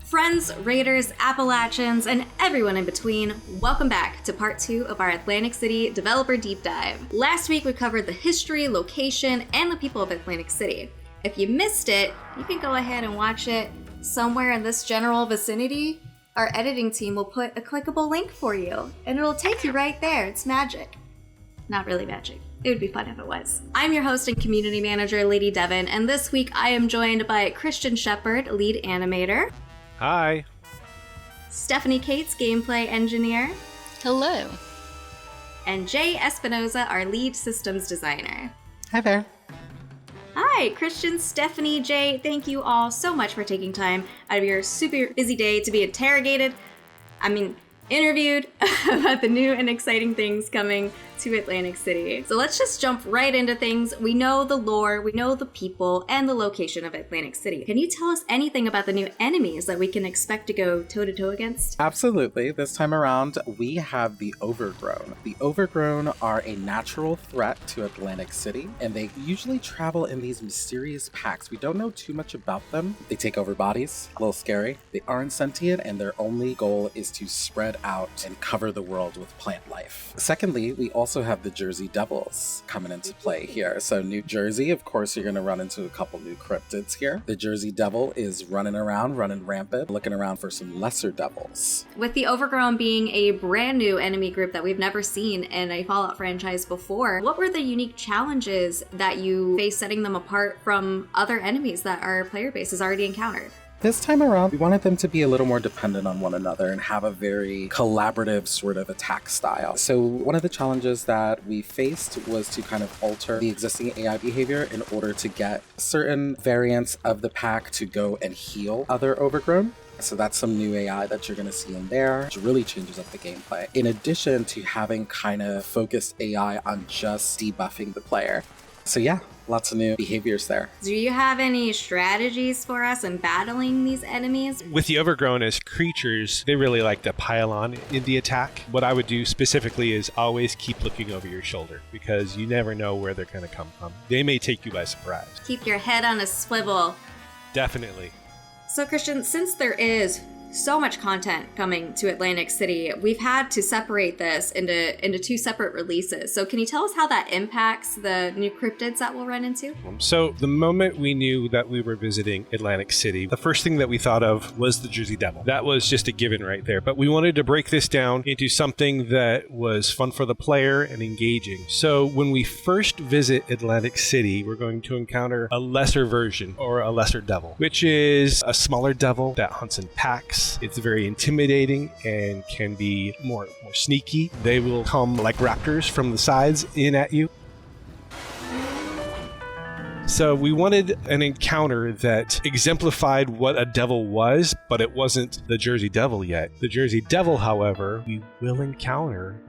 Friends, raiders, Appalachians, and everyone in between, welcome back to part 2 of our Atlantic City developer deep dive. Last week we covered the history, location, and the people of Atlantic City. If you missed it, you can go ahead and watch it somewhere in this general vicinity. Our editing team will put a clickable link for you, and it'll take you right there. It's magic. Not really magic. It would be fun if it was. I'm your host and community manager, Lady Devann, and this week I am joined by Christian Sheppard, lead animator. Hi. Stephanie Cates, gameplay engineer. Hello. And Jae Espinosa, our lead systems designer. Hi there. Hi, Christian, Stephanie, Jae, thank you all so much for taking time out of your super busy day to be interviewed about the new and exciting things coming to Atlantic City. So let's just jump right into things. We know the lore, we know the people, and the location of Atlantic City. Can you tell us anything about the new enemies that we can expect to go toe-to-toe against? Absolutely. This time around, we have the Overgrown. The Overgrown are a natural threat to Atlantic City, and they usually travel in these mysterious packs. We don't know too much about them. They take over bodies, a little scary. They aren't sentient, and their only goal is to spread out and cover the world with plant life. Secondly, we also have the Jersey Devils coming into play here. So New Jersey, of course, you're going to run into a couple new cryptids here. The Jersey Devil is running rampant, looking around for some lesser devils. With the Overgrown being a brand new enemy group that we've never seen in a Fallout franchise before, what were the unique challenges that you faced setting them apart from other enemies that our player base has already encountered? This time around, we wanted them to be a little more dependent on one another and have a very collaborative sort of attack style. So one of the challenges that we faced was to kind of alter the existing AI behavior in order to get certain variants of the pack to go and heal other Overgrown. So that's some new AI that you're going to see in there, which really changes up the gameplay. In addition to having kind of focused AI on just debuffing the player. So yeah, lots of new behaviors there. Do you have any strategies for us in battling these enemies? With the Overgrown as creatures, they really like to pile on in the attack. What I would do specifically is always keep looking over your shoulder, because you never know where they're going to come from. They may take you by surprise. Keep your head on a swivel. Definitely. So Christian, since there is so much content coming to Atlantic City, we've had to separate this into 2 separate releases. So can you tell us how that impacts the new cryptids that we'll run into? So the moment we knew that we were visiting Atlantic City, the first thing that we thought of was the Jersey Devil. That was just a given right there. But we wanted to break this down into something that was fun for the player and engaging. So when we first visit Atlantic City, we're going to encounter a lesser version, or a lesser devil, which is a smaller devil that hunts in packs. It's very intimidating and can be more sneaky. They will come like raptors from the sides in at you. So we wanted an encounter that exemplified what a devil was, but it wasn't the Jersey Devil yet. The Jersey Devil, however, we will encounter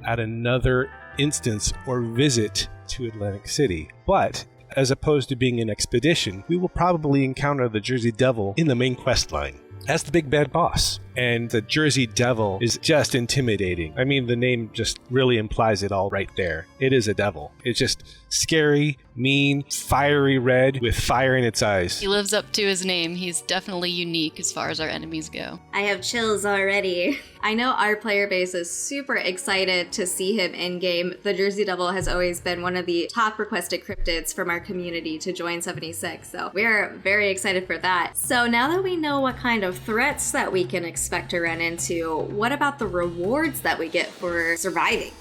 at another instance or visit to Atlantic City. But as opposed to being an expedition, we will probably encounter the Jersey Devil in the main quest line as the big bad boss. And the Jersey Devil is just intimidating. I mean, the name just really implies it all right there. It is a devil. It's just scary, mean, fiery red with fire in its eyes. He lives up to his name. He's definitely unique as far as our enemies go. I have chills already. I know our player base is super excited to see him in-game. The Jersey Devil has always been one of the top requested cryptids from our community to join 76, so we're very excited for that. So now that we know what kind of threats that we can expect to run into, what about the rewards that we get for surviving?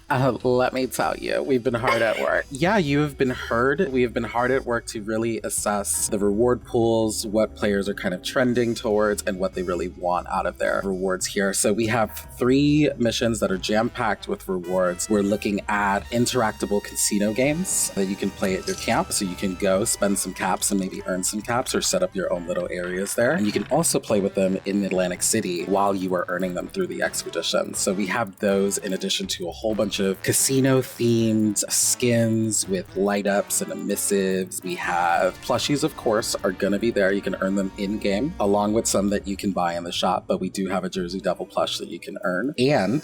Let me tell you, we've been hard at work. Yeah, you have been heard. We have been hard at work to really assess the reward pools, what players are kind of trending towards, and what they really want out of their rewards here. So we have 3 missions that are jam-packed with rewards. We're looking at interactable casino games that you can play at your camp. So you can go spend some caps and maybe earn some caps or set up your own little areas there. And you can also play with them in Atlantic City while you are earning them through the expedition. So we have those in addition to a whole bunch of casino-themed skins with light-ups and emissives. We have plushies, of course, are going to be there. You can earn them in-game, along with some that you can buy in the shop, but we do have a Jersey Devil plush that you can earn. And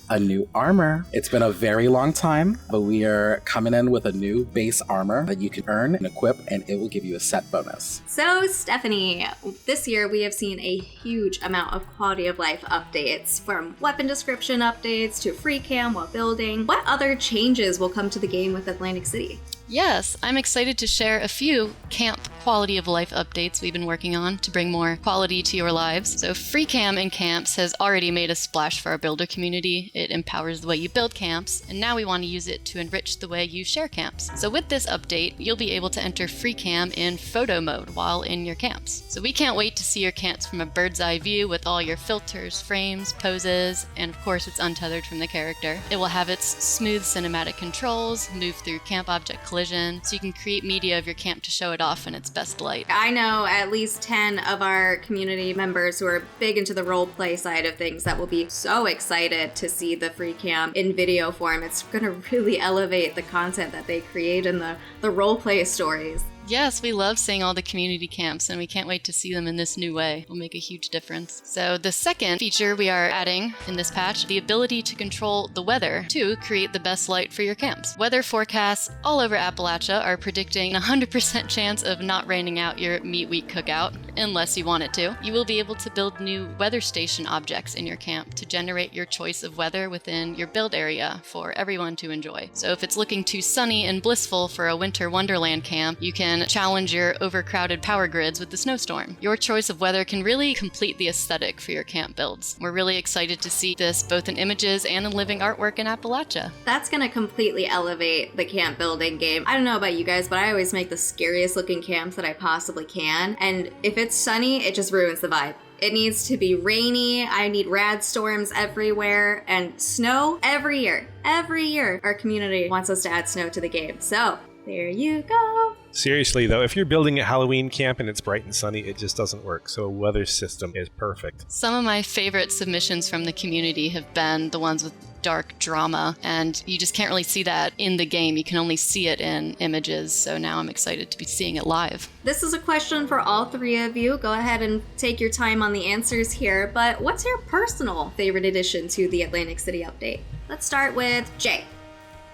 a new armor. It's been a very long time, but we are coming in with a new base armor that you can earn and equip, and it will give you a set bonus. So, Stephanie, this year we have seen a huge amount of quality of life updates, from weapon description updates to free cam while building. What other changes will come to the game with Atlantic City? Yes, I'm excited to share a few camp quality of life updates we've been working on to bring more quality to your lives. So free cam in camps has already made a splash for our builder community. It empowers the way you build camps, and now we want to use it to enrich the way you share camps. So with this update, you'll be able to enter free cam in photo mode while in your camps. So we can't wait to see your camps from a bird's eye view with all your filters, frames, poses, and of course it's untethered from the character. It will have its smooth cinematic controls, move through camp object collision, so you can create media of your camp to show it off in its best light. I know at least 10 of our community members who are big into the role play side of things that will be so excited to see the free cam in video form. It's going to really elevate the content that they create in the role play stories. Yes, we love seeing all the community camps, and we can't wait to see them in this new way. It'll make a huge difference. So the second feature we are adding in this patch, the ability to control the weather to create the best light for your camps. Weather forecasts all over Appalachia are predicting a 100% chance of not raining out your meat week cookout, unless you want it to. You will be able to build new weather station objects in your camp to generate your choice of weather within your build area for everyone to enjoy. So if it's looking too sunny and blissful for a winter wonderland camp, you can challenge your overcrowded power grids with the snowstorm. Your choice of weather can really complete the aesthetic for your camp builds. We're really excited to see this both in images and in living artwork in Appalachia. That's going to completely elevate the camp building game. I don't know about you guys, but I always make the scariest looking camps that I possibly can. And if it's sunny, it just ruins the vibe. It needs to be rainy. I need rad storms everywhere and snow every year. Every year, our community wants us to add snow to the game. So there you go. Seriously, though, if you're building a Halloween camp and it's bright and sunny, it just doesn't work. So a weather system is perfect. Some of my favorite submissions from the community have been the ones with dark drama, and you just can't really see that in the game. You can only see it in images, so now I'm excited to be seeing it live. This is a question for all three of you. Go ahead and take your time on the answers here, but what's your personal favorite addition to the Atlantic City update? Let's start with Jae.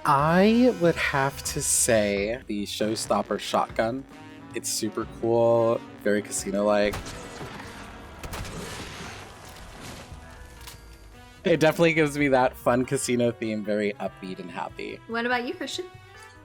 I would have to say the Showstopper shotgun. It's super cool, very casino-like. It definitely gives me that fun casino theme, very upbeat and happy. What about you, Christian?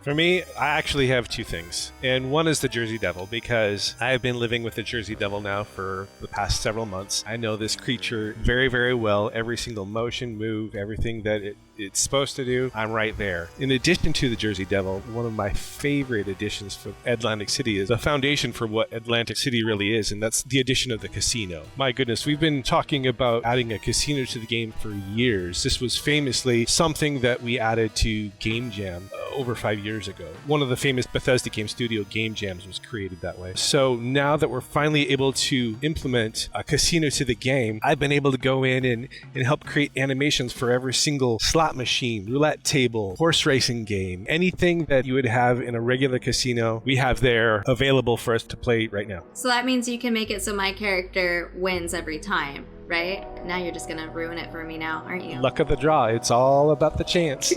For me, I actually have two things. And one is the Jersey Devil, because I have been living with the Jersey Devil now for the past several months. I know this creature very, very well. Every single motion, move, everything that it's supposed to do, I'm right there. In addition to the Jersey Devil, one of my favorite additions for Atlantic City is the foundation for what Atlantic City really is, and that's the addition of the casino. My goodness, we've been talking about adding a casino to the game for years. This was famously something that we added to Game Jam over 5 years ago. One of the famous Bethesda Game Studio game jams was created that way. So now that we're finally able to implement a casino to the game, I've been able to go in and help create animations for every single slot machine, roulette table, horse racing game, anything that you would have in a regular casino, we have there available for us to play right now. So that means you can make it so my character wins every time, right? Now you're just gonna ruin it for me now, aren't you? Luck of the draw. It's all about the chance.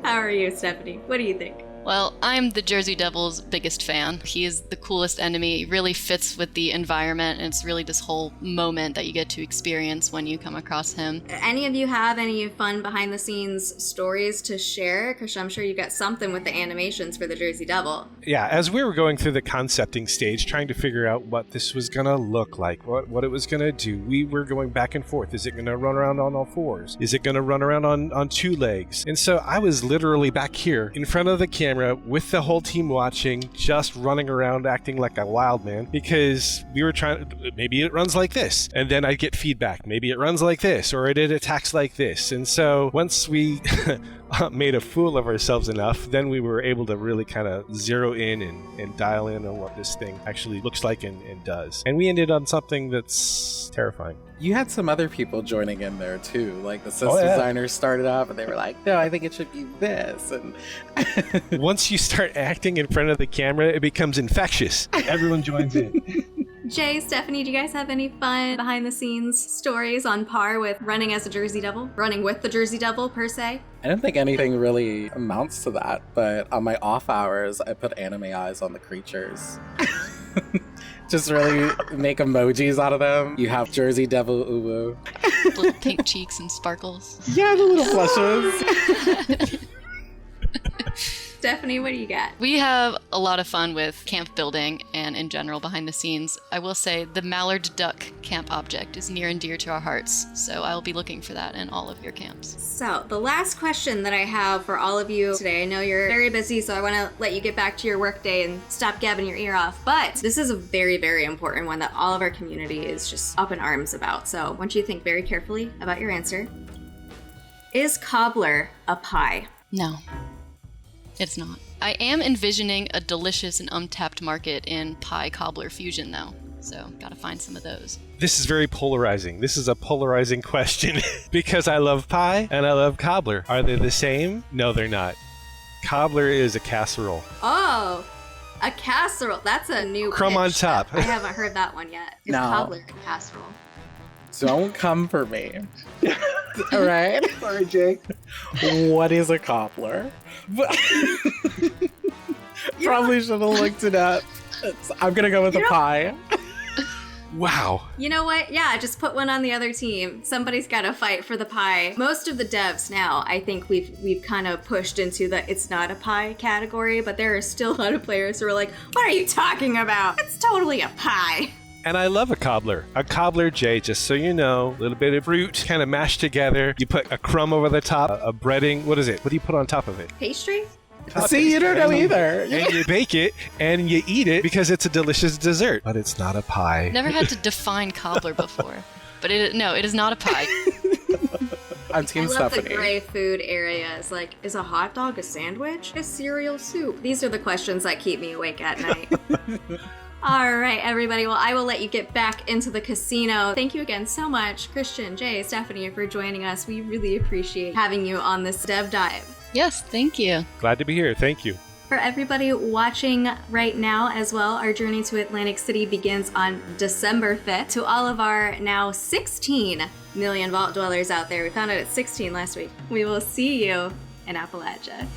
How are you, Stephanie? What do you think? Well, I'm the Jersey Devil's biggest fan. He is the coolest enemy. He really fits with the environment, and it's really this whole moment that you get to experience when you come across him. Any of you have any fun behind-the-scenes stories to share? Because I'm sure you got something with the animations for the Jersey Devil. Yeah, as we were going through the concepting stage, trying to figure out what this was going to look like, what it was going to do, we were going back and forth. Is it going to run around on all fours? Is it going to run around on two legs? And so I was literally back here in front of the camera with the whole team watching, just running around acting like a wild man, because we were trying to, maybe it runs like this, and then I'd get feedback, maybe it runs like this, or it attacks like this. And so once we made a fool of ourselves enough, then we were able to really kind of zero in and dial in on what this thing actually looks like and does. And we ended on something that's terrifying. You had some other people joining in there too, like the designers started off and they were like, no, I think it should be this. And once you start acting in front of the camera, it becomes infectious. Everyone joins in. Jae, Stephanie, do you guys have any fun behind the scenes stories on par with running as a Jersey Devil? Running with the Jersey Devil, per se? I don't think anything really amounts to that, but on my off hours, I put anime eyes on the creatures. Just really make emojis out of them. You have Jersey Devil Uwu. Little pink cheeks and sparkles. Yeah, the little flushes. Stephanie, what do you got? We have a lot of fun with camp building and in general behind the scenes. I will say the mallard duck camp object is near and dear to our hearts, so I'll be looking for that in all of your camps. So, the last question that I have for all of you today, I know you're very busy, so I want to let you get back to your workday and stop gabbing your ear off, but this is a very, very important one that all of our community is just up in arms about, so I want you to think very carefully about your answer. Is cobbler a pie? No. It's not. I am envisioning a delicious and untapped market in pie cobbler fusion, though. So, gotta find some of those. This is very polarizing. This is a polarizing question because I love pie and I love cobbler. Are they the same? No, they're not. Cobbler is a casserole. Oh, a casserole. That's a new Crumb on pitch. top. I haven't heard that one yet. Is No. cobbler a casserole? Don't come for me. All right? Sorry, Jake. What is a cobbler? Probably should have looked it up. I'm going to go with a pie. Wow. You know what? Yeah, just put one on the other team. Somebody's got to fight for the pie. Most of the devs now, I think we've kind of pushed into the it's not a pie category, but there are still a lot of players who are like, what are you talking about? It's totally a pie. And I love a cobbler. A cobbler, Jay, just so you know, a little bit of fruit kind of mashed together. You put a crumb over the top, a breading. What is it? What do you put on top of it? Pastry? See, you don't know either. And you bake it and you eat it because it's a delicious dessert. But it's not a pie. Never had to define cobbler before. But it is not a pie. I'm Team I love Stephanie. the gray food areas. Like, is a hot dog a sandwich? Is cereal soup? These are the questions that keep me awake at night. All right, everybody. Well, I will let you get back into the casino. Thank you again so much, Christian, Jae, Stephanie, for joining us. We really appreciate having you on this dev dive. Yes, thank you. Glad to be here. Thank you. For everybody watching right now as well, our journey to Atlantic City begins on December 5th. To all of our now 16 million vault dwellers out there, we found out it's 16 last week. We will see you in Appalachia.